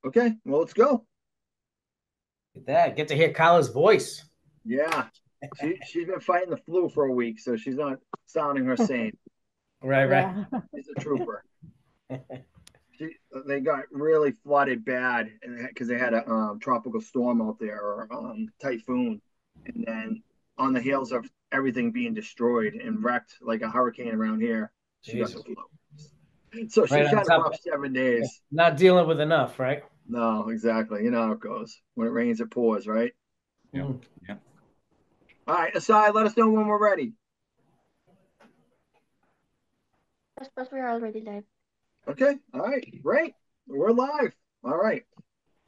Okay, well, let's go. Get that. Get to hear Kyla's voice. Yeah, she's been fighting the flu for a week, so she's not sounding her same. Right, right. Yeah. She's a trooper. She They got really flooded bad because they had a tropical storm out there or typhoon, and then on the heels of everything being destroyed and wrecked like a hurricane around here, she got the Jesus. flu. So Right she's on had a top. rough 7 days. Not dealing with enough, right? No, exactly. You know how it goes. When it rains, it pours, right? Yeah. Mm. Yeah. All right, Asai, let us know when we're ready. Yes, but we're already live. Okay. All right. Great. We're live. All right.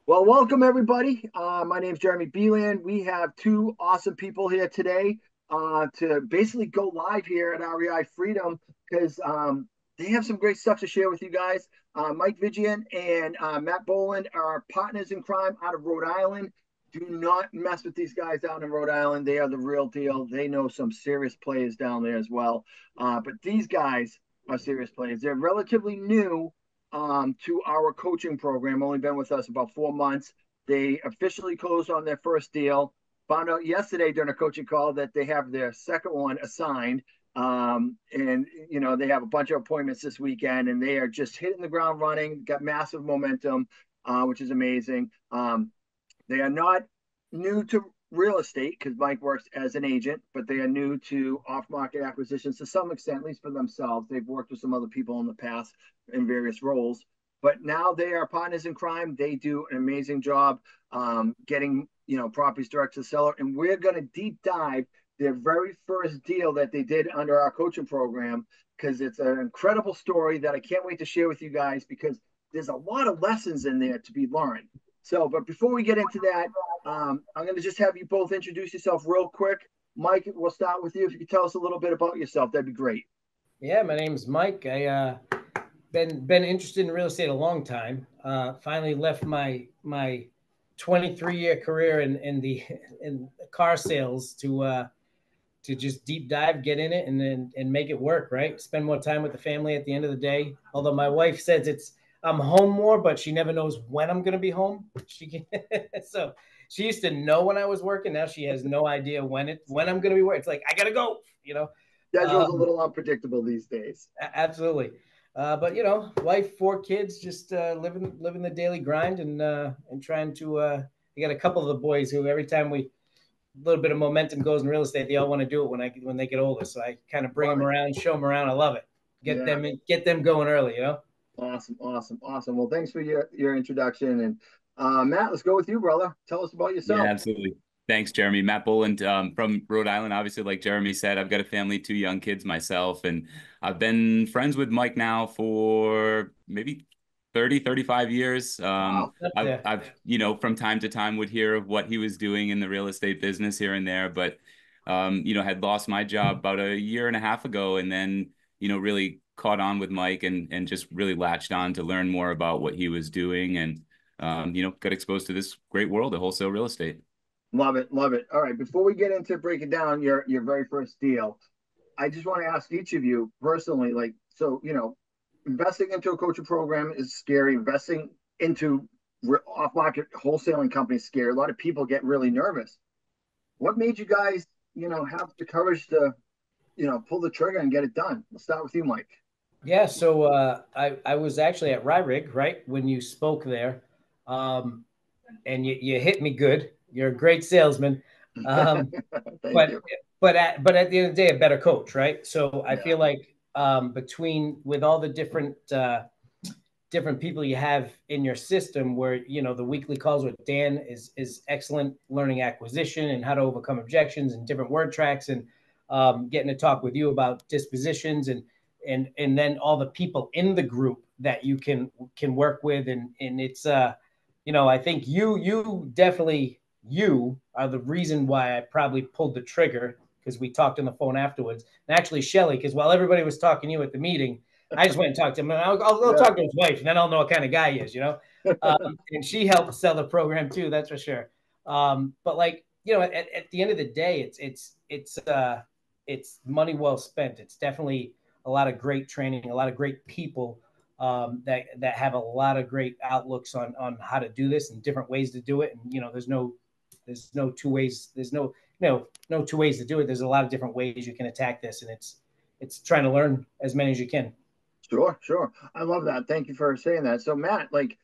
Well, welcome everybody. My name's Jeremy Beeland. We have two awesome people here today to basically go live here at REI Freedom because they have some great stuff to share with you guys. Mike Vigian and Matt Bowen are partners in crime out of Rhode Island. Do not mess with these guys out in Rhode Island. They are the real deal. They know some serious players down there as well. But these guys are serious players. They're relatively new to our coaching program. Only been with us about 4 months. They officially closed on their first deal. Found out yesterday during a coaching call that they have their second one assigned. And they have a bunch of appointments this weekend, and they are just hitting the ground running. Got massive momentum, which is amazing. They are not new to real estate because Mike works as an agent, but they are new to off-market acquisitions to some extent, at least for themselves. They've worked with some other people in the past in various roles, but now they are partners in crime. They do an amazing job getting properties direct to the seller, and we're going to deep dive their very first deal that they did under our coaching program because it's an incredible story that I can't wait to share with you guys because there's a lot of lessons in there to be learned. So, but before we get into that, I'm going to just have you both introduce yourself real quick. Mike, we'll start with you. If you could tell us a little bit about yourself, that'd be great. Yeah, my name's Mike. I been interested in real estate a long time. Finally left my 23-year career in car sales to just deep dive, get in it, and then make it work. Right, spend more time with the family at the end of the day. Although my wife says I'm home more, but she never knows when I'm going to be home. She can, so she used to know when I was working. Now she has no idea when I'm going to be working. It's like I gotta go. Schedule's a Um, little unpredictable these days. Absolutely. But wife, 4 kids, just living the daily grind and trying to. I got a couple of the boys who every time a little bit of momentum goes in real estate, they all want to do it when they get older. So I kind of bring Love them it. around, show them around. I love it. Yeah. Get them going early. Awesome. Awesome. Awesome. Well, thanks for your introduction. And Matt, let's go with you, brother. Tell us about Yeah, yourself. absolutely. Thanks, Jeremy. Matt Boland, from Rhode Island. Obviously, like Jeremy said, I've got a family, 2 young kids myself, and I've been friends with Mike now for maybe 30, 35 years. Wow. Up there. I've from time to time would hear of what he was doing in the real estate business here and there, but, had lost my job about a year and a half ago and then, really caught on with Mike and just really latched on to learn more about what he was doing and, got exposed to this great world of wholesale real estate. Love it. Love it. All right. Before we get into breaking down your very first deal, I just want to ask each of you personally, like, so, investing into a coaching program is scary. Investing into off market wholesaling companies is scary. A lot of people get really nervous. What made you guys, have the courage to, pull the trigger and get it done? We'll start with you, Mike. Yeah, so I was actually at REI, right, when you spoke there, um, and you hit me good. You're a great salesman, um, Thank but you. but at the end of the day, a better coach, right? So I Yeah. feel like between with all the different people you have in your system, where the weekly calls with Dan is excellent, learning acquisition and how to overcome objections and different word tracks, and getting to talk with you about dispositions and then all the people in the group that you can work with and it's I think you definitely you are the reason why I probably pulled the trigger because we talked on the phone afterwards. And actually Shelly, because while everybody was talking to you at the meeting, I just went and talked to him. And I'll Yeah. talk to his wife, and then I'll know what kind of guy he is. And she helped sell the program too. That's for sure. But at the end of the day, it's money well spent. It's definitely a lot of great training, a lot of great people that have a lot of great outlooks on how to do this and different ways to do it. And there's no two ways. There's no two ways to do it. There's a lot of different ways you can attack this, and it's trying to learn as many as you can. Sure. I love that. Thank you for saying that. So Matt, like,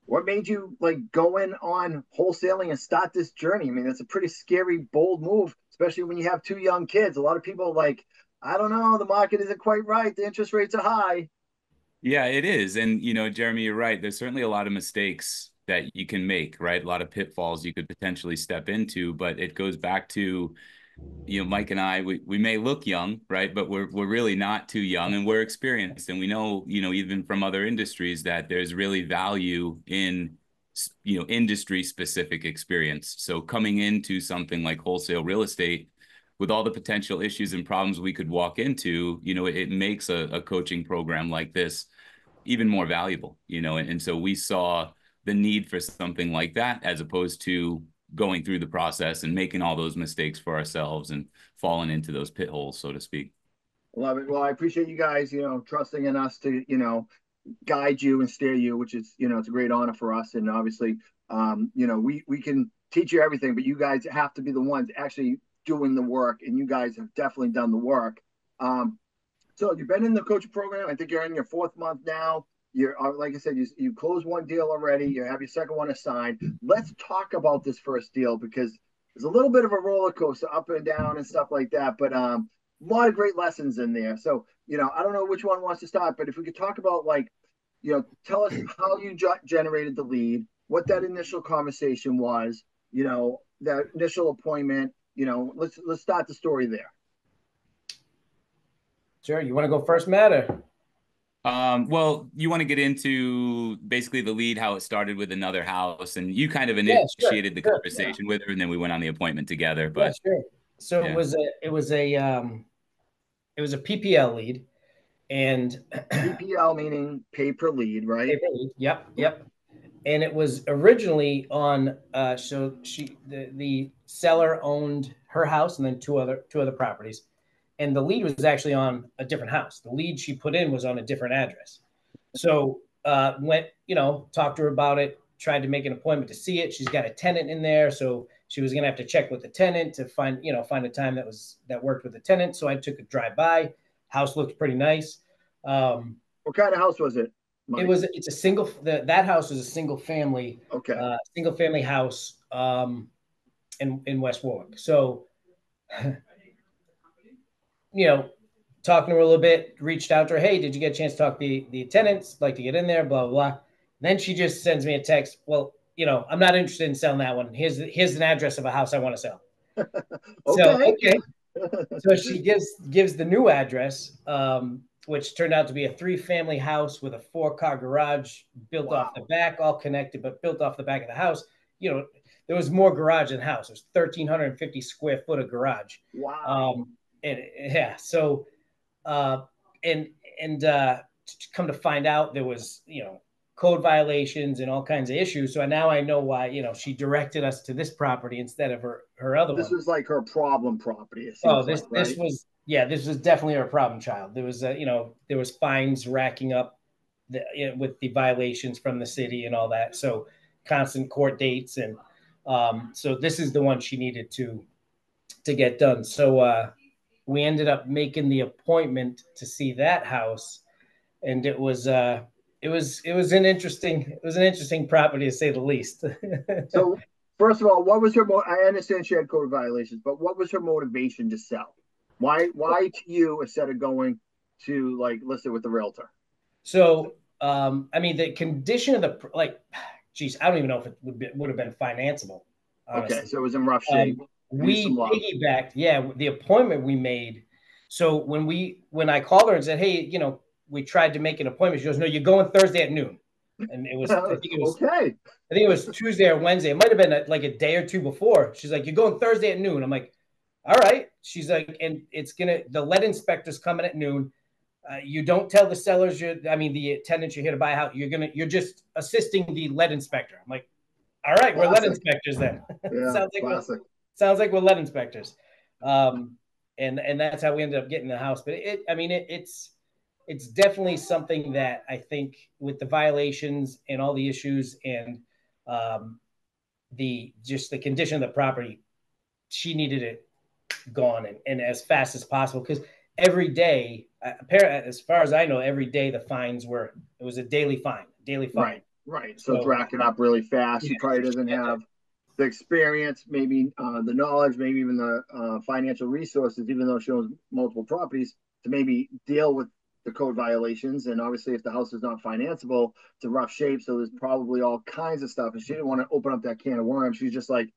what made you like go in on wholesaling and start this journey? I mean, that's a pretty scary, bold move, especially when you have two young kids. A lot of people like, I don't know, the market isn't quite right. The interest rates are high. Yeah, it is. And, Jeremy, you're right. There's certainly a lot of mistakes that you can make, right? A lot of pitfalls you could potentially step into, but it goes back to, Mike and I, we may look young, right? But we're really not too young, and we're experienced. And we know, even from other industries, that there's really value in, industry specific experience. So coming into something like wholesale real estate, with all the potential issues and problems we could walk into, it makes a coaching program like this even more valuable, and so we saw the need for something like that, as opposed to going through the process and making all those mistakes for ourselves and falling into those pit holes, so to speak. Love it. Well, I appreciate you guys, trusting in us to, guide you and steer you, which is, it's a great honor for us. And obviously, we can teach you everything, but you guys have to be the ones actually doing the work, and you guys have definitely done the work. So you've been in the coaching program. I think you're in your 4th month now. You're, like I said, you closed one deal already. You have your second one assigned. Let's talk about this first deal, because there's a little bit of a roller coaster, up and down and stuff like that. But a lot of great lessons in there. So, I don't know which one wants to start, but if we could talk about, like, tell us how you generated the lead, what that initial conversation was, that initial appointment. Let's start the story there. Sure. You want to go first, Matt? Or? Well, you want to get into basically the lead, how it started with another house, and you kind of initiated the conversation with her, and then we went on the appointment together. But sure. So it was a PPL lead, and PPL meaning pay per lead, right? Pay per lead. Yep. And it was originally on. So the seller owned her house and then two other properties. And the lead was actually on a different house. The lead she put in was on a different address. So went, talked to her about it, tried to make an appointment to see it. She's got a tenant in there. So she was going to have to check with the tenant to find a time that worked with the tenant. So I took a drive by. House looked pretty nice. What kind of house was it, Mike? It's a single, that house was a single family, single family house in West Warwick. So, talking to her a little bit, reached out to her. Hey, did you get a chance to talk to the tenants? Like to get in there, blah, blah, blah. Then she just sends me a text. Well, I'm not interested in selling that one. Here's an address of a house I want to sell. Okay. So she gives the new address, which turned out to be a 3-family house with a 4-car garage built off the back, all connected, but built off the back of the house. There was more garage than house. There's 1,350 square foot of garage. Wow. So come to find out, there was code violations and all kinds of issues. So now I know why she directed us to this property instead of her other one. This was like her problem property. This was definitely her problem child. There was there was fines racking up with the violations from the city and all that. So constant court dates, and so this is the one she needed to get done. So we ended up making the appointment to see that house, and it was an interesting property, to say the least. So first of all, what was her I understand she had code violations, but what was her motivation to sell? Why to you instead of going to list it with the realtor? So the condition of the I don't even know if it would have been financeable, honestly. Okay, so it was in rough shape. We piggybacked, the appointment we made. So when I called her and said, hey, we tried to make an appointment, she goes, no, you're going Thursday at noon. And it was, I think it was Tuesday or Wednesday. It might've been a day or two before. She's like, you're going Thursday at noon. I'm like, all right. She's like, and the lead inspector's coming at noon. You don't tell the sellers the tenants you're here to buy a house. You're just assisting the lead inspector. I'm like, all right, classic. We're lead inspectors then. Yeah, sounds like we're lead inspectors. And that's how we ended up getting the house. But it's definitely something that I think with the violations and all the issues and the condition of the property, she needed it gone and as fast as possible because every day, as far as I know, every day the fines it was a daily fine. Right. So it's racking up really fast. She probably doesn't have the experience, maybe the knowledge, maybe even the financial resources, even though she owns multiple properties, to maybe deal with the code violations. And obviously, if the house is not financeable, it's a rough shape. So there's probably all kinds of stuff. And she didn't want to open up that can of worms. She's just like,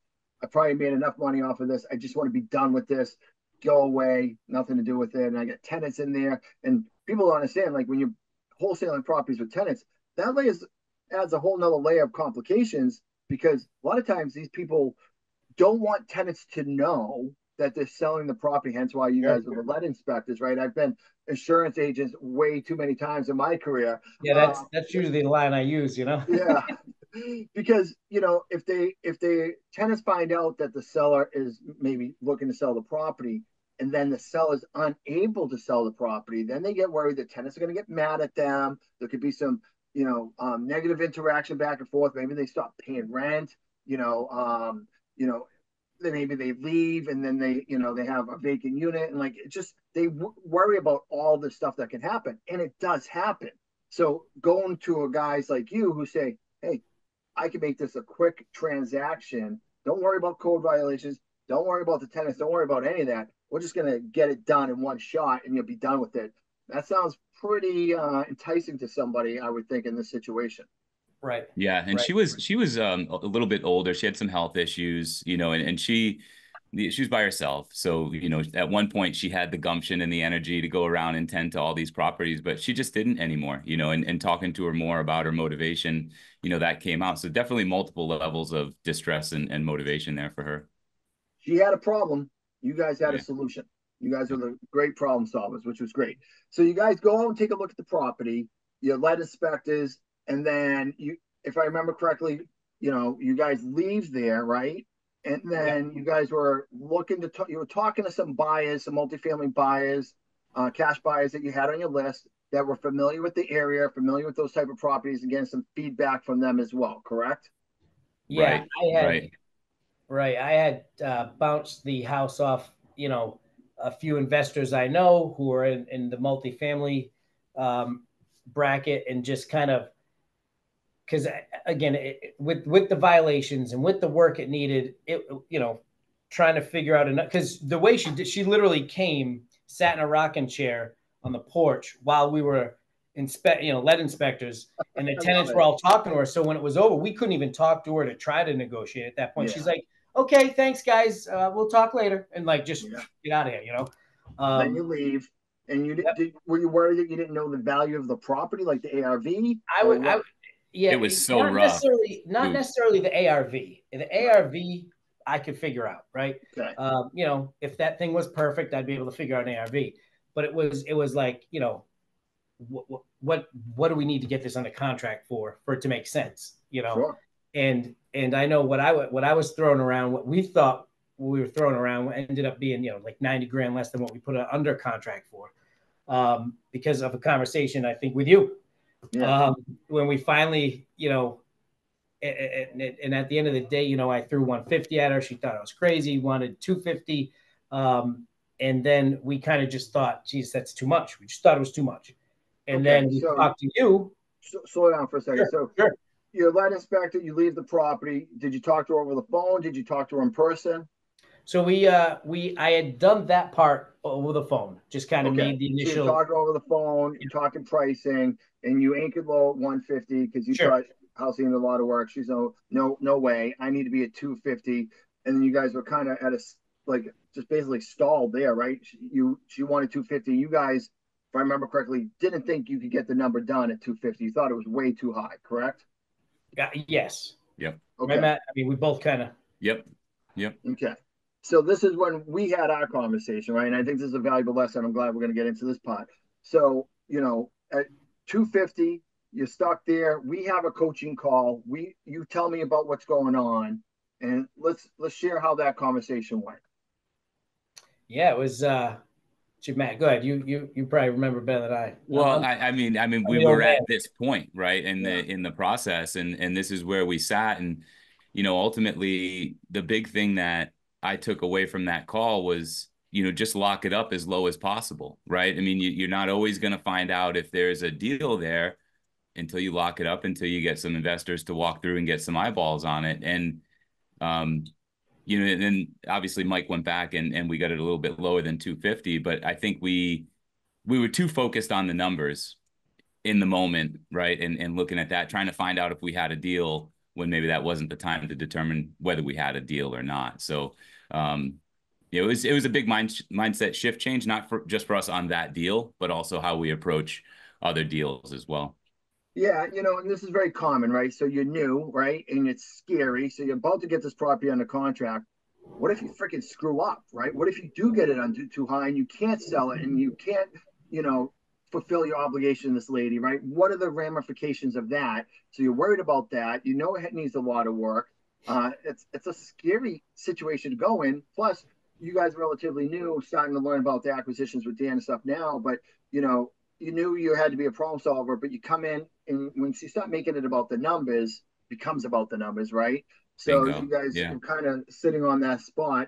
I probably made enough money off of this. I just want to be done with this. Go away, nothing to do with it. And I got tenants in there. And people don't understand, like when you're wholesaling properties with tenants, that adds a whole nother layer of complications because a lot of times these people don't want tenants to know that they're selling the property. Hence why you guys are the lead inspectors, right? I've been insurance agents way too many times in my career. Yeah, that's usually the line I use, Yeah. Because if they tenants find out that the seller is maybe looking to sell the property and then the seller's unable to sell the property, then they get worried that tenants are going to get mad at them. There could be some negative interaction back and forth. Maybe they stop paying rent. Then maybe they leave and then they have a vacant unit and like it just they worry about all the stuff that can happen, and it does happen. So going to a guys like you who say, hey, I can make this a quick transaction. Don't worry about code violations. Don't worry about the tenants. Don't worry about any of that. We're just going to get it done in one shot and you'll be done with it. That sounds pretty enticing to somebody, I would think, in this situation. Right. Yeah. And she was a little bit older. She had some health issues, and she was by herself. So, at one point she had the gumption and the energy to go around and tend to all these properties, but she just didn't anymore, and talking to her more about her motivation, that came out. So definitely multiple levels of distress and motivation there for her. She had a problem. You guys had a solution. You guys are the great problem solvers, which was great. So you guys go out and take a look at the property, your lead inspectors, and then if I remember correctly, you guys leave there, right? And then you guys were you were talking to some buyers, some multifamily buyers, cash buyers that you had on your list that were familiar with the area, familiar with those type of properties, and getting some feedback from them as well, correct? Yeah, Right. I had bounced the house off, a few investors I know who are in the multifamily bracket, and just kind of because again, with the violations and with the work it needed, trying to figure out enough, because the way she literally came, sat in a rocking chair on the porch while we were lead inspectors, and the tenants were all talking to her. So when it was over, we couldn't even talk to her to try to negotiate at that point. Yeah. She's like, okay, thanks guys. We'll talk later. And just get out of here, Then you leave. And were you worried that you didn't know the value of the property, like the ARV? Yeah, it was so rough. Not necessarily the ARV. The ARV I could figure out, right? Okay. If that thing was perfect, I'd be able to figure out an ARV. But it was like, what do we need to get this under contract for it to make sense? Sure. And I know what I was throwing around, what we thought we were throwing around ended up being, like 90 grand less than what we put it under contract for, because of a conversation, I think, with you. Yeah. When we finally, and at the end of the day, I threw 150 at her. She thought I was crazy, wanted 250. And then we kind of just thought, geez, that's too much. We just thought it was too much. And then we talked to you. Slow down for a second. Sure. You're a lead inspector, you leave the property. Did you talk to her over the phone? Did you talk to her in person? So I had done that part over the phone, just kind of made the initial. So you're talking over the phone, you're talking pricing, and you anchored low at 150 because you thought house needed a lot of work. She's no way. I need to be at 250. And then you guys were kind of at just basically stalled there, right? She wanted 250. You guys, if I remember correctly, didn't think you could get the number done at 250. You thought it was way too high, correct? Yes. Yep. Okay. Right, Matt? I mean, we both kind of. Yep. Okay. So this is when we had our conversation, right? And I think this is a valuable lesson. I'm glad we're going to get into this part. So, at 250, you're stuck there. We have a coaching call. You tell me about what's going on, and let's share how that conversation went. Yeah, it was Matt, go ahead. You probably remember better than I. Well, I mean, I'm we the old were man. at this point, right, in the process, and this is where we sat, and ultimately, the big thing that I took away from that call was, just lock it up as low as possible, right? I mean, you're not always going to find out if there's a deal there until you lock it up, until you get some investors to walk through and get some eyeballs on it, and um, and then obviously Mike went back and we got it a little bit lower than 250, but I think we were too focused on the numbers in the moment, right? And looking at that, trying to find out if we had a deal when maybe that wasn't the time to determine whether we had a deal or not. So, it was a big mindset shift change, not just for us on that deal, but also how we approach other deals as well. Yeah, and this is very common, right? So you're new, right? And it's scary. So you're about to get this property under contract. What if you freaking screw up, right? What if you do get it on too high and you can't sell it and you can't, you know, fulfill your obligation to this lady, right? What are the ramifications of that? So you're worried about that. It needs a lot of work. It's a scary situation to go in. Plus, you guys are relatively new, starting to learn about the acquisitions with Dan and stuff now. But you knew you had to be a problem solver. But you come in, and once you start making it about the numbers, it becomes about the numbers, right? So Bingo. you guys Yeah. are kind of sitting on that spot.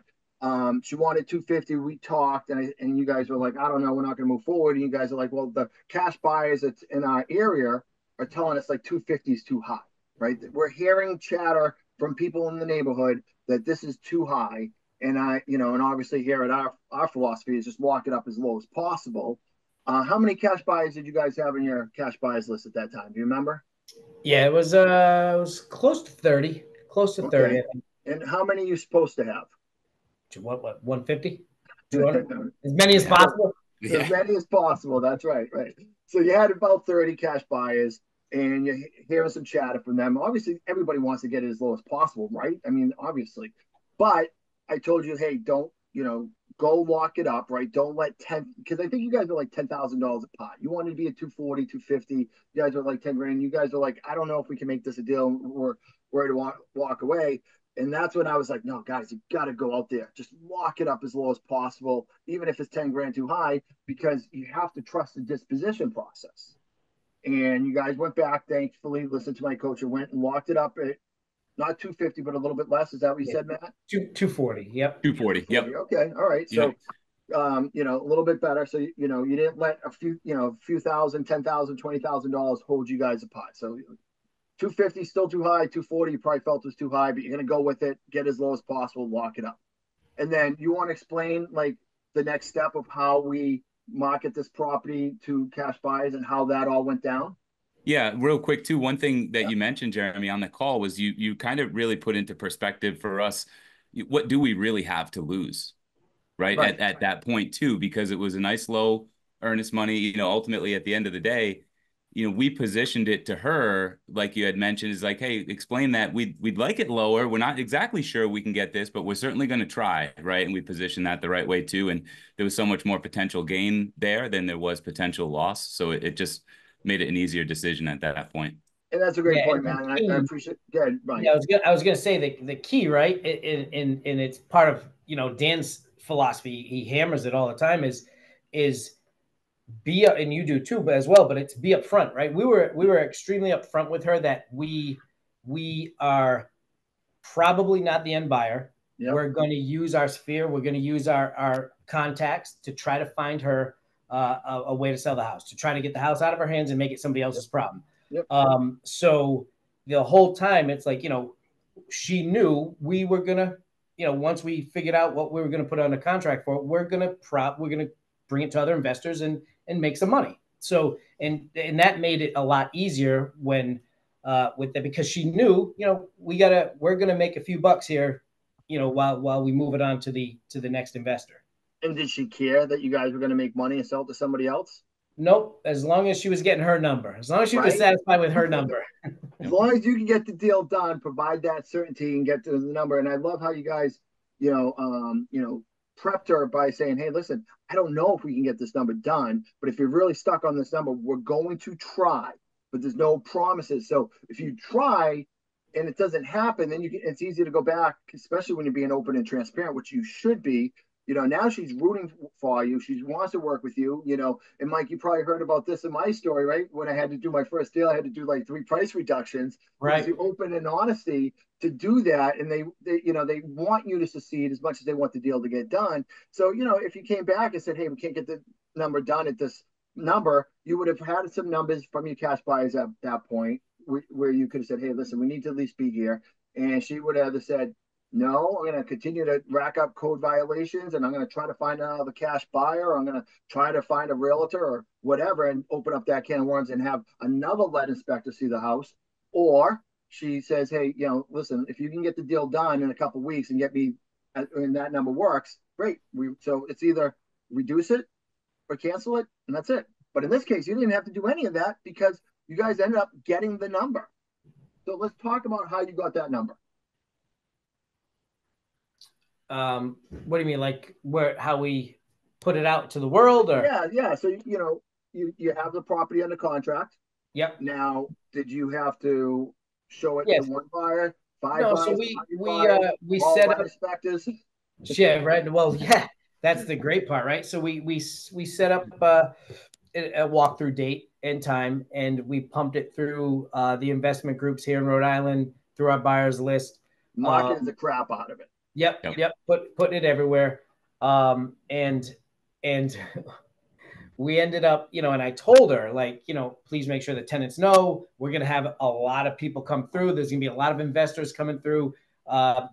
She wanted 250. We talked, and you guys were like, I don't know, we're not going to move forward. And you guys are like, well, the cash buyers that's in our area are telling us like 250 is too high, right? We're hearing chatter from people in the neighborhood that this is too high. And and obviously here at our philosophy is just lock it up as low as possible. How many cash buyers did you guys have in your cash buyers list at that time? Do you remember? Yeah, it was close to 30. Close to 30, Okay. I think. And how many are you supposed to have? What 150? 200? As many as Yeah. possible. As many as possible. That's right. Right. So you had about 30 cash buyers and you're hearing some chatter from them. Obviously, everybody wants to get it as low as possible, right? I mean, obviously. But I told you, hey, don't, go lock it up, right? Don't let 10, because I think you guys are like $10,000 a pot. You wanted to be at 240, 250. You guys are like 10 grand. You guys are like, I don't know if we can make this a deal. We're ready to walk away. And that's when I was like, no, guys, you got to go out there. Just lock it up as low as possible, even if it's 10 grand too high, because you have to trust the disposition process. And you guys went back, thankfully, listened to my coach and went and locked it up at not 250, but a little bit less. Is that what you said, Matt? 240. Yep. 240. Yep. Okay. All right. Yep. So, a little bit better. So, you didn't let a few thousand, $10,000, $20,000 hold you guys apart. So 250 still too high. 240 you probably felt was too high, but you're going to go with it, get as low as possible, lock it up. And then you want to explain like the next step of how we market this property to cash buyers and how that all went down? Yeah, real quick too. One thing that you mentioned, Jeremy, on the call was you kind of really put into perspective for us, what do we really have to lose, right? Right. At that point too, because it was a nice low earnest money. Ultimately at the end of the day, we positioned it to her, like you had mentioned, is like, hey, explain that we'd like it lower. We're not exactly sure we can get this, but we're certainly going to try, right? And we positioned that the right way too. And there was so much more potential gain there than there was potential loss. So it just made it an easier decision at that point. And that's a great Yeah, point, and man. the key, I appreciate it. Good, Mike. yeah, I was gonna say the key, right? In it's part of Dan's philosophy. He hammers it all the time. Is be up, and you do too, but as well. But it's be upfront, right? We were extremely upfront with her that we are probably not the end buyer. Yep. We're going to use our sphere. We're going to use our contacts to try to find her a way to sell the house, to try to get the house out of her hands and make it somebody else's problem. Yep. So the whole time it's like, she knew we were going to, once we figured out what we were going to put on a contract for, we're going to bring it to other investors and make some money. So, and that made it a lot easier when, with that, because she knew, we're going to make a few bucks here, while we move it on to the next investor. And did she care that you guys were going to make money and sell it to somebody else? Nope. As long as she was getting her number, as long as she was satisfied with her number. As long as you can get the deal done, provide that certainty and get to the number. And I love how you guys, prepped her by saying, hey, listen, I don't know if we can get this number done, but if you're really stuck on this number, we're going to try, but there's no promises. So if you try and it doesn't happen, then it's easy to go back, especially when you're being open and transparent, which you should be. now she's rooting for you. She wants to work with you, and Mike, you probably heard about this in my story, right? When I had to do my first deal, I had to do like 3 price reductions. It was Right. the open and honesty to do that. And they they want you to succeed as much as they want the deal to get done. So, if you came back and said, hey, we can't get the number done at this number, you would have had some numbers from your cash buyers at that point where you could have said, hey, listen, we need to at least be here. And she would have said, no, I'm going to continue to rack up code violations, and I'm going to try to find another cash buyer. I'm going to try to find a realtor or whatever and open up that can of worms and have another lead inspector see the house. Or she says, hey, listen, if you can get the deal done in a couple of weeks and get me, and that number works, great. So it's either reduce it or cancel it, and that's it. But in this case, you didn't have to do any of that because you guys ended up getting the number. So let's talk about how you got that number. What do you mean, like how we put it out to the world, or? Yeah. So you have the property under contract. Yep. Now, did you have to show it Yes. to one buyer, 5 No, buyers, so 5 buyers, we all set buyer up inspectors? Yeah, right. Well, yeah, that's the great part, right? So we set up a walkthrough date and time, and we pumped it through the investment groups here in Rhode Island, through our buyers list. Marketing the crap out of it. Yep. Putting it everywhere. And we ended up, and I told her, like, please make sure the tenants know we're going to have a lot of people come through. There's going to be a lot of investors coming through.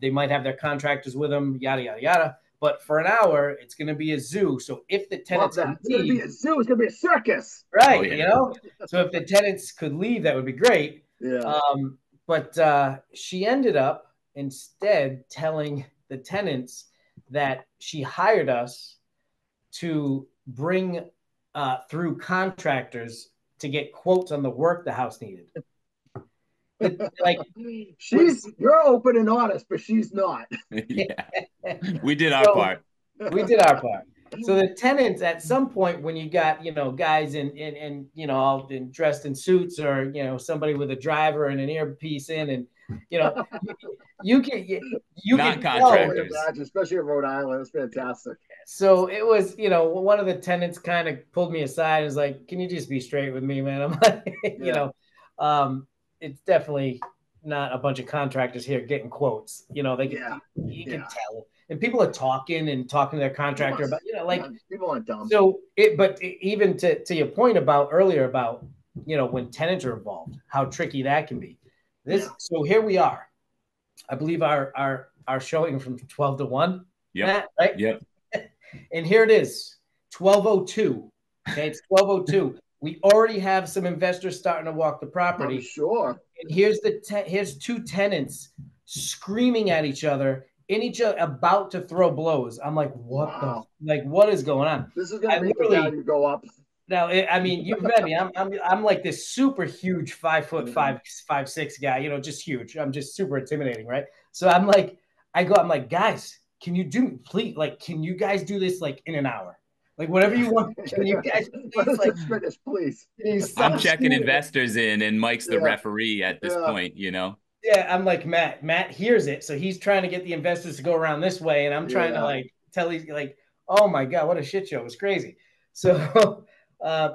They might have their contractors with them, yada, yada, yada. But for an hour, it's going to be a zoo. So if the tenants Love that. It's going to be a zoo. It's going to be a circus. Right. Oh, yeah. So if the tenants could leave, that would be great. Yeah. But she ended up instead telling the tenants that she hired us to bring through contractors to get quotes on the work the house needed. Like, you're open and honest, but she's not. Yeah. We did our part. We did our part. So the tenants, at some point, when you got guys in all dressed in suits, or somebody with a driver and an earpiece in, and you Not contractors, especially in Rhode Island. It's fantastic. So it was, one of the tenants kind of pulled me aside and was like, "Can you just be straight with me, man?" I'm like, it's definitely not a bunch of contractors here getting quotes. You can tell. And people are talking to their contractor about, people aren't dumb. So but even to your point about earlier about, when tenants are involved, how tricky that can be. So here we are. I believe our showing from 12 to 1. Yeah. Right. Yep. And here it is, 12:02. Okay, it's 12:02. We already have some investors starting to walk the property. I'm sure. And here's 2 tenants screaming at each other, about to throw blows. I'm like, what what is going on? This is gonna make the value go up. Now, I mean, you've met me. I'm like this super huge 5'5", 5'6" guy. Just huge. I'm just super intimidating, right? So I'm like, guys, can you guys do this like in an hour? Like whatever you want. Can you guys please? I'm checking investors in, and Mike's the referee at this point. Yeah, I'm like, Matt hears it, so he's trying to get the investors to go around this way, and I'm trying to tell these oh my god, what a shit show! It was crazy. So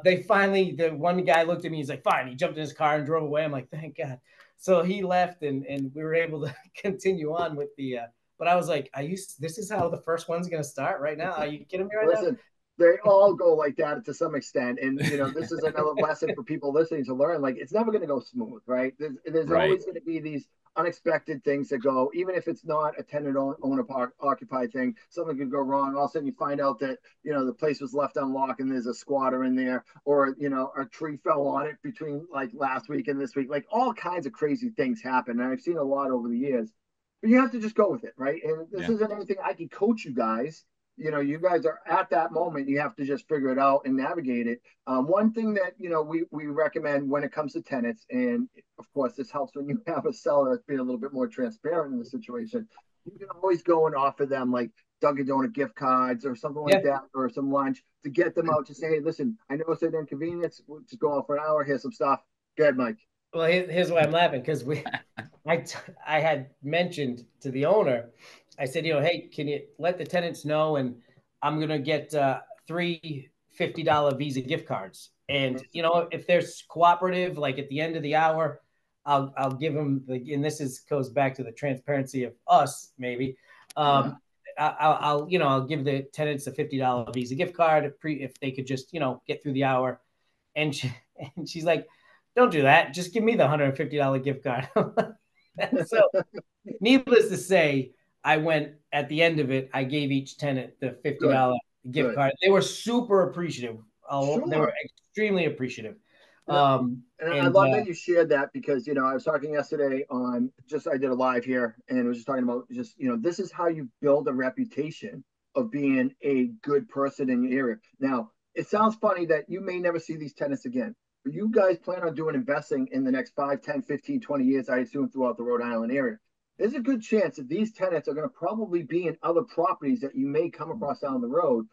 they finally, the one guy looked at me, he's like, fine. He jumped in his car and drove away. I'm like, thank God. So he left, and we were able to continue on with the. But I was like, this is how the first one's gonna start right now? Are you kidding me right now? They all go like that to some extent. And, this is another lesson for people listening to learn. Like, it's never going to go smooth, right? There's always going to be these unexpected things that go, even if it's not a tenant owner occupied thing, something could go wrong. All of a sudden you find out that, the place was left unlocked and there's a squatter in there, or, a tree fell on it between like last week and this week. Like, all kinds of crazy things happen. And I've seen a lot over the years, but you have to just go with it, right? And this isn't anything I can coach you guys. You guys are at that moment. You have to just figure it out and navigate it. One thing that, we recommend when it comes to tenants, and of course, this helps when you have a seller that's being a little bit more transparent in the situation. You can always go and offer them like Dunkin' Donut gift cards or something like that, or some lunch to get them out to say, hey, listen, I know it's an inconvenience. We'll just go out for an hour. Here's some stuff. Go ahead, Mike. Well, here's why I'm laughing, because I had mentioned to the owner, I said, hey, can you let the tenants know? And I'm going to get 3 $50 Visa gift cards. And, you know, if they're cooperative, like at the end of the hour, I'll give them and this goes back to the transparency of us, maybe. I'll give the tenants a $50 Visa gift card if they could just, get through the hour. And she's like, don't do that. Just give me the $150 gift card. So needless to say, I went at the end of it. I gave each tenant the $50 gift card. They were super appreciative. They were extremely appreciative. And I love that you shared that because, I was talking yesterday I did a live here and was just talking about this is how you build a reputation of being a good person in your area. Now, it sounds funny that you may never see these tenants again, but you guys plan on doing investing in the next 5, 10, 15, 20 years, I assume, throughout the Rhode Island area. There's a good chance that these tenants are going to probably be in other properties that you may come across down the road.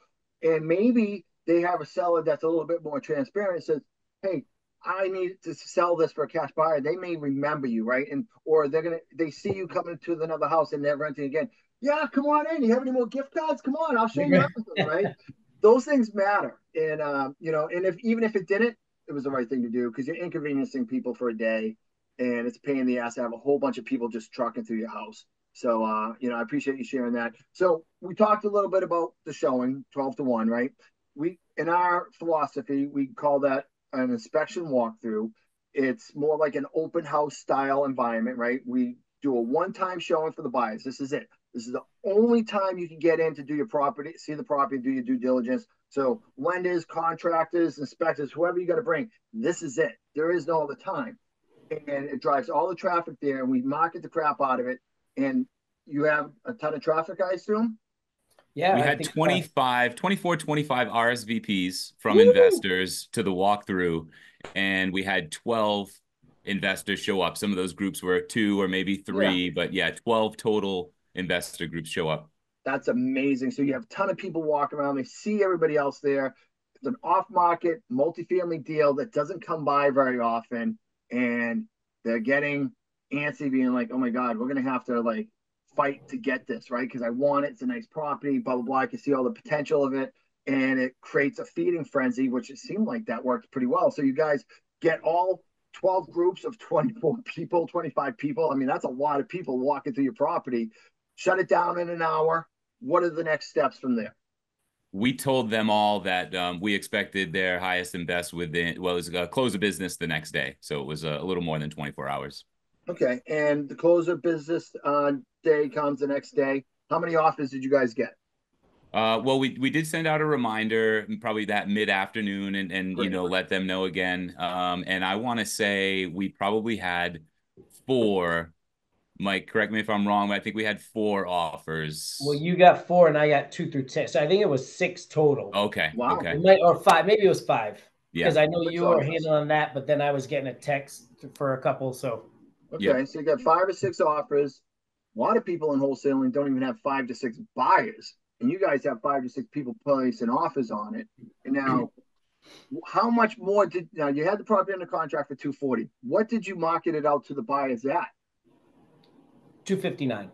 And maybe they have a seller that's a little bit more transparent and says, hey, I need to sell this for a cash buyer. They may remember you, right? Or they see you coming to another house and they're renting again. Yeah, come on in. You have any more gift cards? Come on, I'll show you everything, right? Those things matter. And and even if it didn't, it was the right thing to do because you're inconveniencing people for a day and it's a pain in the ass to have a whole bunch of people just trucking through your house. So I appreciate you sharing that. So we talked a little bit about the showing, 12 to 1, right? In our philosophy, we call that an inspection walkthrough. It's more like an open house style environment, right? We do a one-time showing for the buyers. This is it. This is the only time you can get in to do your property, see the property, do your due diligence. So lenders, contractors, inspectors, whoever you got to bring, this is it. There is no other time. And it drives all the traffic there, and we market the crap out of it. And you have a ton of traffic, I assume? Yeah, we had 25 RSVPs from investors to the walkthrough, and we had 12 investors show up. Some of those groups were 2 or maybe 3, but 12 total investor groups show up. That's amazing. So you have a ton of people walking around. They see everybody else there. It's an off-market multifamily deal that doesn't come by very often, and they're getting antsy, being like, "Oh my God, we're gonna have to fight to get this, right? Because I want it. It's a nice property, blah, blah, blah. I can see all the potential of it." And it creates a feeding frenzy, which it seemed like that worked pretty well. So you guys get all 12 groups of 24 people, 25 people. I mean, that's a lot of people walking through your property. Shut it down in an hour. What are the next steps from there? We told them all that we expected their highest and best close of business the next day. So it was a little more than 24 hours. Okay. And the close of business day comes the next day. How many offers did you guys get? Well, we did send out a reminder probably that mid-afternoon and let them know again. And I want to say we probably had 4. Mike, correct me if I'm wrong, but I think we had 4 offers. Well, you got 4 and I got 2 through 10. So I think it was 6 total. Okay. Wow. Okay. Or 5. Maybe it was 5. Because I know you were handling that, but then I was getting a text for a couple. So okay, so you got 5 or 6 offers. A lot of people in wholesaling don't even have 5 to 6 buyers, and you guys have 5 to 6 people placing offers on it. And now, how much more now you had the property under contract for $240. What did you market it out to the buyers at? $259.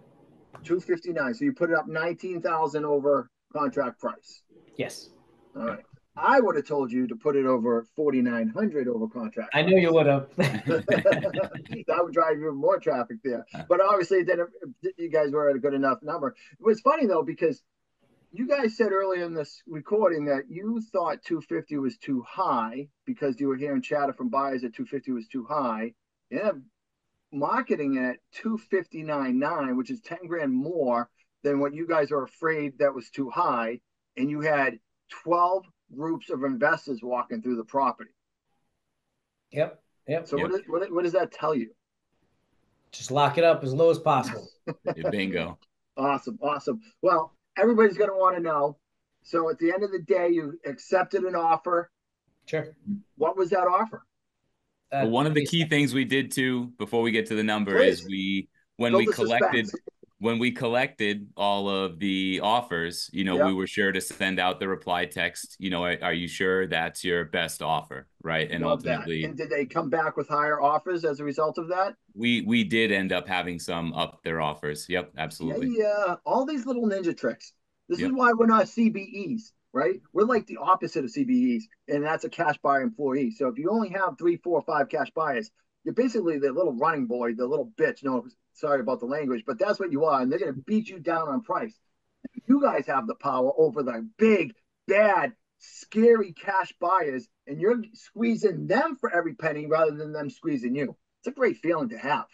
$259. So you put it up $19,000 over contract price. Yes. All right. I would have told you to put it over $4,900 over contract. I know you would have. That would drive even more traffic there. But obviously, then you guys were at a good enough number. It was funny though because you guys said earlier in this recording that you thought 250 was too high because you were hearing chatter from buyers that 250 was too high. Yeah, marketing at 259.9, which is 10 grand more than what you guys are afraid that was too high, and you had 12 groups of investors walking through the property. Yep. So what does that tell you? Just lock it up as low as possible. Bingo. Awesome. Well, everybody's going to want to know. So at the end of the day, you accepted an offer. Sure. What was that offer? Well, one of the key things we did too, before we get to the number, is when we collected all of the offers, we were sure to send out the reply text. Are you sure that's your best offer, right? And ultimately, and did they come back with higher offers as a result of that? We did end up having some up their offers. Yep, absolutely. Yeah, all these little ninja tricks. This is Yep. why we're not CBEs, right? We're like the opposite of CBEs, and that's a cash buyer employee. So if you only have 3, 4, 5 cash buyers, you're basically the little running boy, the little bitch. No, sorry about the language, but that's what you are, and they're going to beat you down on price. You guys have the power over the big, bad, scary cash buyers, and you're squeezing them for every penny rather than them squeezing you. It's a great feeling to have.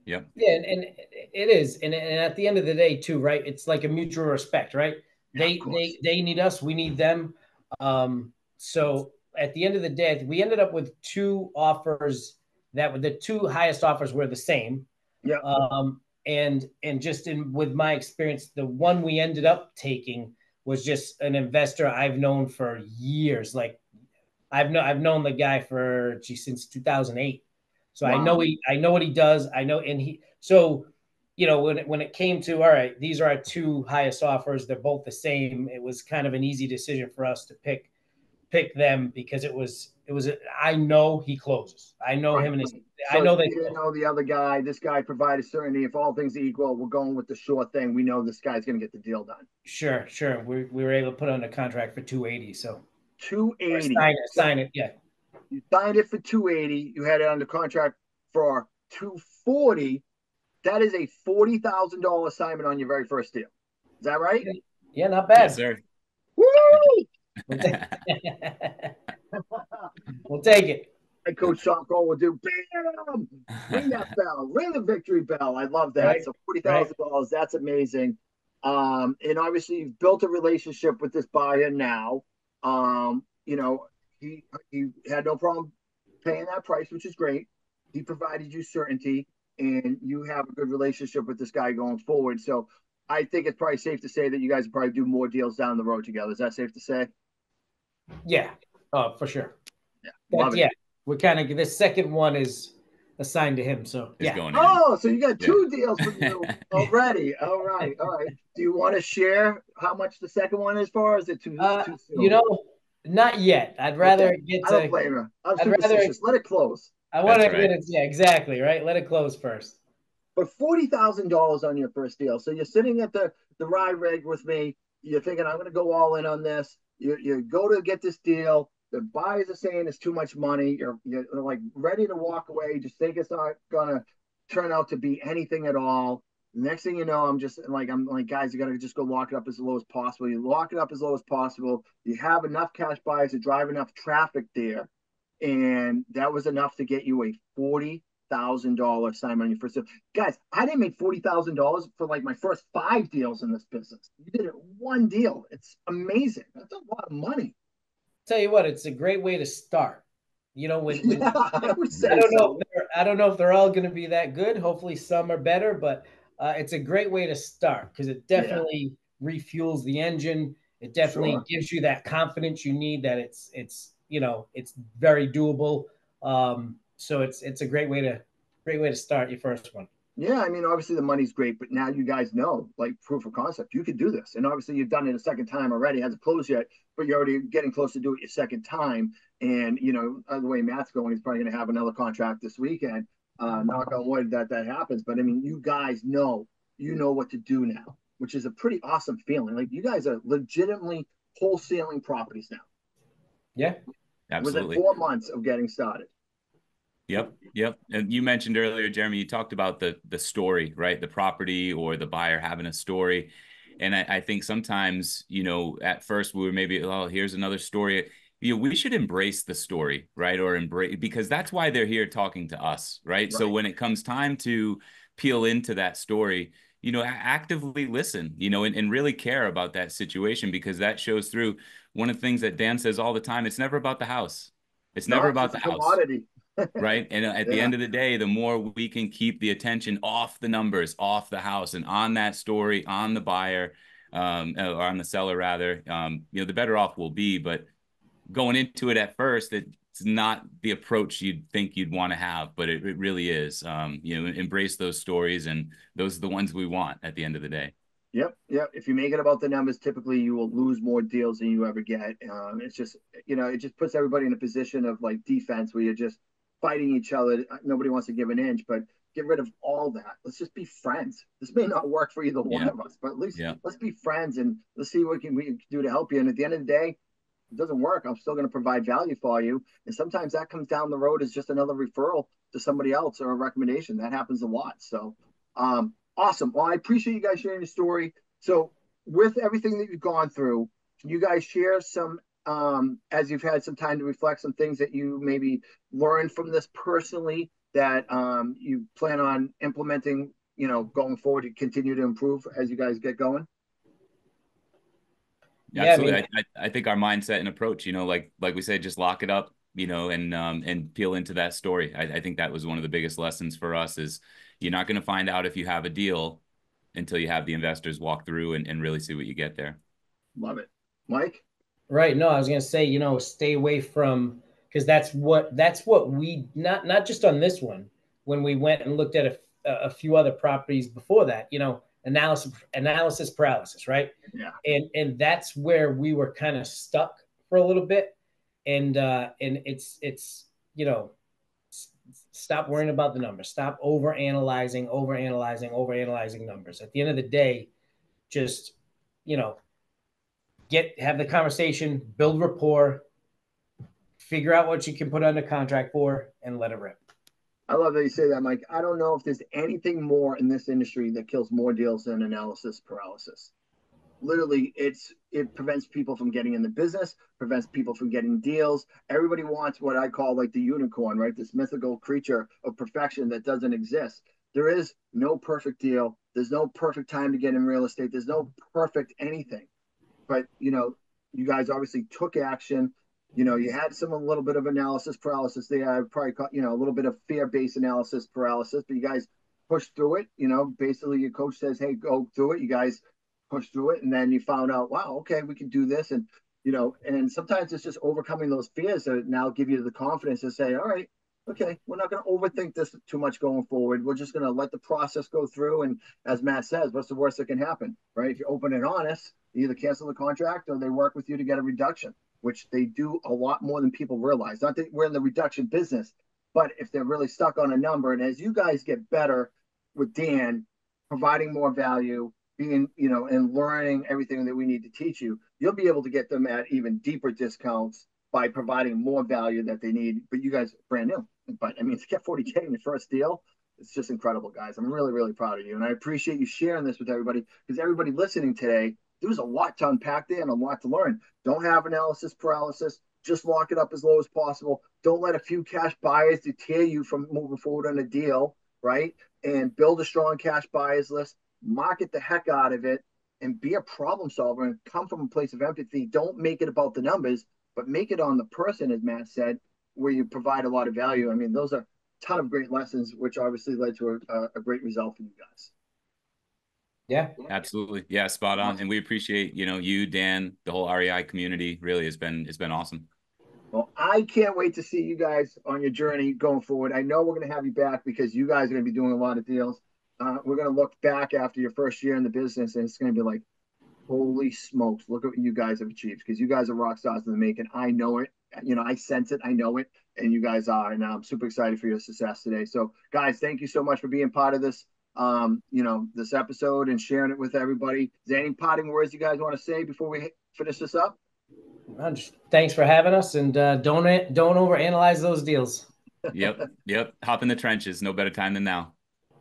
Yep. Yeah, and it is, and at the end of the day, too, right? It's like a mutual respect, right? Yeah, of They course. they need us, we need them. So at the end of the day, we ended up with two offers that were the two highest offers were the same. Yeah. And just in with my experience, the one we ended up taking was just an investor I've known for years. Like I've known the guy for since 2008. So Wow. I know what he does. I know, and he so when it came to all right, these are our two highest offers. They're both the same. It was kind of an easy decision for us to pick them because it was I know he closes. I know Right. him and his. I So know they you didn't close. know the other guy. This guy provided certainty. If all things are equal, we're going with the sure thing. We know this guy's going to get the deal done. Sure. We were able to put on a contract for 280. So or 280. So sign it. Yeah. you signed it for 280. You had it under contract for 240. That is a $40,000 assignment on your very first deal. Is that right? Yeah, not Yes, bad. sir. Woo! We'll take, we'll take it. And Coach Sean Cole will do bam, ring that bell, ring the victory bell. I love that. Right. So $40,000, Right. that's amazing. And obviously you've built a relationship with this buyer now. You know, he had no problem paying that price, which is great. He provided you certainty, and you have a good relationship with this guy going forward. So I think it's probably safe to say that you guys will probably do more deals down the road together. Is that safe to say? Yeah. Oh, for sure. Yeah, But love it. yeah, we're kind of this second one is assigned to him. So Is yeah. going to him. Oh, so you got Yeah. two deals from you already. All right, all right. Do you want to share how much the second one is for? Or is it too soon? Not yet. I'd rather Okay, get I don't to. blame her. I'm I'd rather. superstitious. Let it close. I want That's to right. get it. Yeah, exactly. Right. Let it close first. But $40,000 on your first deal. So you're sitting at the rye rig with me. You're thinking I'm going to go all in on this. You go to get this deal. The buyers are saying it's too much money. You're like ready to walk away. Just think it's not going to turn out to be anything at all. Next thing you know, I'm like, guys, you got to just go lock it up as low as possible. You lock it up as low as possible. You have enough cash buyers to drive enough traffic there, and that was enough to get you a $40,000 assignment on your first deal. Guys, I didn't make $40,000 for like my first 5 deals in this business. You did it one deal. It's amazing. That's a lot of money. Tell you what, it's a great way to start. When Yeah, I would I say don't know so. I don't know if they're all going to be that good. Hopefully, some are better, but it's a great way to start because it Yeah, definitely refuels the engine. It definitely sure. gives you that confidence you need that it's very doable. So it's a great way to start your first one. Yeah, I mean, obviously the money's great, but now you guys know, like proof of concept, you could do this. And obviously you've done it a second time already. It hasn't closed yet, but you're already getting close to do it your second time. And the way Matt's going, he's probably going to have another contract this weekend. Knock on wood that happens. But I mean, you guys know, what to do now, which is a pretty awesome feeling. Like you guys are legitimately wholesaling properties now Yeah. within Absolutely. 4 months of getting started. Yep. And you mentioned earlier, Jeremy, you talked about the story, right? The property or the buyer having a story. And I think sometimes, at first we were maybe, oh, here's another story. We should embrace the story, right? Or embrace, because that's why they're here talking to us, right? So Right. when it comes time to peel into that story, actively listen, and really care about that situation, because that shows through. One of the things that Dan says all the time, it's never about the house. It's No, never it's about just the a house. commodity. Right. And at the Yeah, end of the day, the more we can keep the attention off the numbers, off the house, and on that story, on the buyer, or on the seller rather, the better off we'll be. But going into it at first, it's not the approach you'd think you'd want to have, but it really is. Embrace those stories, and those are the ones we want at the end of the day. Yep. If you make it about the numbers, typically you will lose more deals than you ever get. It's just, it just puts everybody in a position of like defense where you're just fighting each other. Nobody wants to give an inch, but get rid of all that. Let's just be friends. This may not work for either one of us, but at least let's be friends and let's see what we can do to help you. And at the end of the day, it doesn't work, I'm still going to provide value for you. And sometimes that comes down the road as just another referral to somebody else or a recommendation. That happens a lot. So awesome. Well, I appreciate you guys sharing your story. So with everything that you've gone through, can you guys share some, as you've had some time to reflect, some things that you maybe learned from this personally that you plan on implementing, going forward to continue to improve as you guys get going? Yeah, absolutely. I think our mindset and approach, like we said, just lock it up, and peel into that story. I think that was one of the biggest lessons for us is you're not going to find out if you have a deal until you have the investors walk through and really see what you get there. Love it. Mike? Right. No, I was going to say, stay away from, because that's what we, not just on this one, when we went and looked at a few other properties before that, analysis paralysis, right? Yeah. And that's where we were kind of stuck for a little bit. And it's stop worrying about the numbers. Stop overanalyzing numbers. At the end of the day, just, have the conversation, build rapport, figure out what you can put under contract for, and let it rip. I love that you say that, Mike. I don't know if there's anything more in this industry that kills more deals than analysis paralysis. Literally, it prevents people from getting in the business, prevents people from getting deals. Everybody wants what I call like the unicorn, right? This mythical creature of perfection that doesn't exist. There is no perfect deal. There's no perfect time to get in real estate. There's no perfect anything. But, you guys obviously took action. You had a little bit of analysis paralysis there. I probably caught, a little bit of fear-based analysis paralysis, but you guys pushed through it. Basically your coach says, hey, go through it. You guys push through it. And then you found out, wow, okay, we can do this. And, and sometimes it's just overcoming those fears that now give you the confidence to say, all right, okay, we're not going to overthink this too much going forward. We're just going to let the process go through. And as Matt says, what's the worst that can happen, right? If you're open and honest, you either cancel the contract or they work with you to get a reduction, which they do a lot more than people realize. Not that we're in the reduction business, but if they're really stuck on a number, and as you guys get better with Dan, providing more value, being, and learning everything that we need to teach you, you'll be able to get them at even deeper discounts by providing more value that they need. But you guys are brand new. But I mean, to get 40K in your first deal, it's just incredible, guys. I'm really, really proud of you. And I appreciate you sharing this with everybody, because everybody listening today, there was a lot to unpack there and a lot to learn. Don't have analysis paralysis. Just lock it up as low as possible. Don't let a few cash buyers deter you from moving forward on a deal, right? And build a strong cash buyers list. Market the heck out of it and be a problem solver and come from a place of empathy. Don't make it about the numbers, but make it on the person, as Matt said, where you provide a lot of value. I mean, those are a ton of great lessons, which obviously led to a great result for you guys. Yeah, absolutely. Yeah, spot on. And we appreciate, you, Dan, the whole REI community. Really, it's been awesome. Well, I can't wait to see you guys on your journey going forward. I know we're going to have you back because you guys are going to be doing a lot of deals. We're going to look back after your first year in the business, and it's going to be like, holy smokes, look at what you guys have achieved, because you guys are rock stars in the making. I know it. I sense it. I know it. And you guys are. And I'm super excited for your success today. So, guys, thank you so much for being part of this, this episode and sharing it with everybody. Is there any parting words you guys want to say before we finish this up? Thanks for having us, and don't overanalyze those deals. Yep. Hop in the trenches. No better time than now.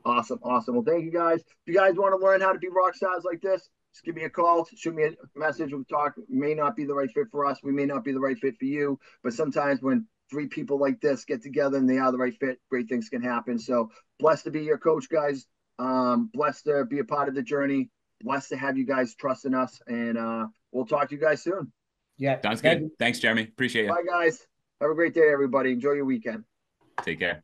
Awesome. Well, thank you guys. If you guys want to learn how to be rock stars like this, just give me a call, shoot me a message. We'll talk. It may not be the right fit for us. We may not be the right fit for you. But sometimes when three people like this get together and they are the right fit, great things can happen. So blessed to be your coach, guys. Blessed to be a part of the journey. Blessed to have you guys trusting us. And we'll talk to you guys soon. Yeah. Sounds good. Thanks, Jeremy. Appreciate it. Bye, guys. Have a great day, everybody. Enjoy your weekend. Take care.